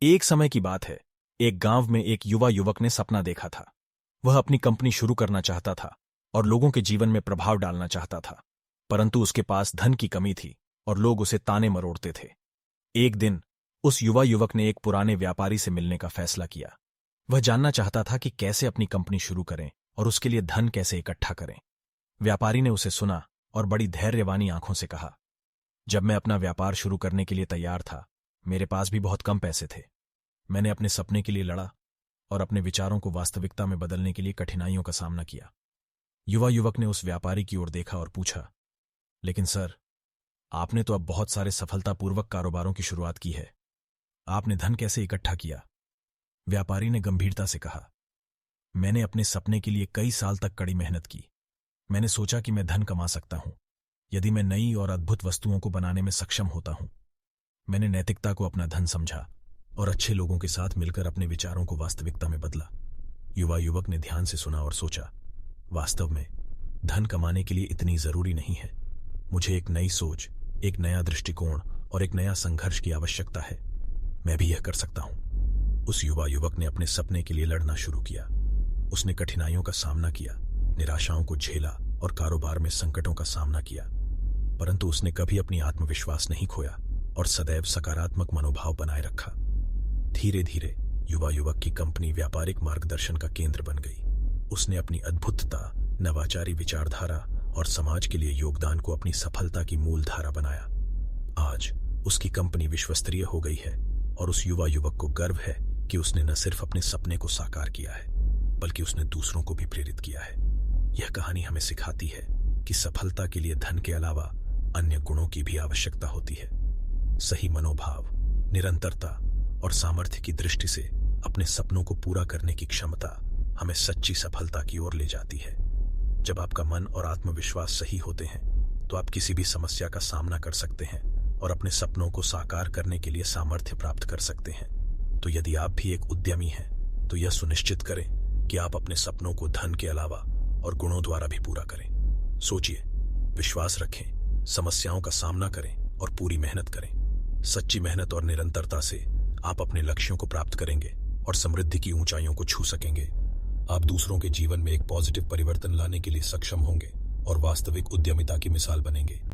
एक समय की बात है। एक गांव में एक युवा युवक ने सपना देखा था। वह अपनी कंपनी शुरू करना चाहता था और लोगों के जीवन में प्रभाव डालना चाहता था, परंतु उसके पास धन की कमी थी और लोग उसे ताने मरोड़ते थे। एक दिन उस युवा युवक ने एक पुराने व्यापारी से मिलने का फैसला किया। वह जानना चाहता था कि कैसे अपनी कंपनी शुरू करें और उसके लिए धन कैसे इकट्ठा करें। व्यापारी ने उसे सुना और बड़ी धैर्यवानी आंखों से कहा, जब मैं अपना व्यापार शुरू करने के लिए तैयार था, मेरे पास भी बहुत कम पैसे थे। मैंने अपने सपने के लिए लड़ा और अपने विचारों को वास्तविकता में बदलने के लिए कठिनाइयों का सामना किया। युवा युवक ने उस व्यापारी की ओर देखा और पूछा, लेकिन सर, आपने तो अब बहुत सारे सफलतापूर्वक कारोबारों की शुरुआत की है। आपने धन कैसे इकट्ठा किया? व्यापारी ने गंभीरता से कहा, मैंने अपने सपने के लिए कई साल तक कड़ी मेहनत की। मैंने सोचा कि मैं धन कमा सकता हूं यदि मैं नई और अद्भुत वस्तुओं को बनाने में सक्षम होता हूं। मैंने नैतिकता को अपना धन समझा और अच्छे लोगों के साथ मिलकर अपने विचारों को वास्तविकता में बदला। युवा युवक ने ध्यान से सुना और सोचा, वास्तव में धन कमाने के लिए इतनी जरूरी नहीं है। मुझे एक नई सोच, एक नया दृष्टिकोण और एक नया संघर्ष की आवश्यकता है। मैं भी यह कर सकता हूं। उस युवा युवक ने अपने सपने के लिए लड़ना शुरू किया। उसने कठिनाइयों का सामना किया, निराशाओं को झेला और कारोबार में संकटों का सामना किया, परंतु उसने कभी अपनी आत्मविश्वास नहीं खोया और सदैव सकारात्मक मनोभाव बनाए रखा। धीरे धीरे युवा युवक की कंपनी व्यापारिक मार्गदर्शन का केंद्र बन गई। उसने अपनी अद्भुतता, नवाचारी विचारधारा और समाज के लिए योगदान को अपनी सफलता की मूल धारा बनाया। आज उसकी कंपनी विश्वस्तरीय हो गई है और उस युवा युवक को गर्व है कि उसने न सिर्फ अपने सपने को साकार किया है, बल्कि उसने दूसरों को भी प्रेरित किया है। यह कहानी हमें सिखाती है कि सफलता के लिए धन के अलावा अन्य गुणों की भी आवश्यकता होती है। सही मनोभाव, निरंतरता और सामर्थ्य की दृष्टि से अपने सपनों को पूरा करने की क्षमता हमें सच्ची सफलता की ओर ले जाती है। जब आपका मन और आत्मविश्वास सही होते हैं तो आप किसी भी समस्या का सामना कर सकते हैं और अपने सपनों को साकार करने के लिए सामर्थ्य प्राप्त कर सकते हैं। तो यदि आप भी एक उद्यमी हैं तो यह सुनिश्चित करें कि आप अपने सपनों को धन के अलावा और गुणों द्वारा भी पूरा करें। सोचिए, विश्वास रखें, समस्याओं का सामना करें और पूरी मेहनत करें। सच्ची मेहनत और निरंतरता से आप अपने लक्ष्यों को प्राप्त करेंगे और समृद्धि की ऊंचाइयों को छू सकेंगे। आप दूसरों के जीवन में एक पॉजिटिव परिवर्तन लाने के लिए सक्षम होंगे और वास्तविक उद्यमिता की मिसाल बनेंगे।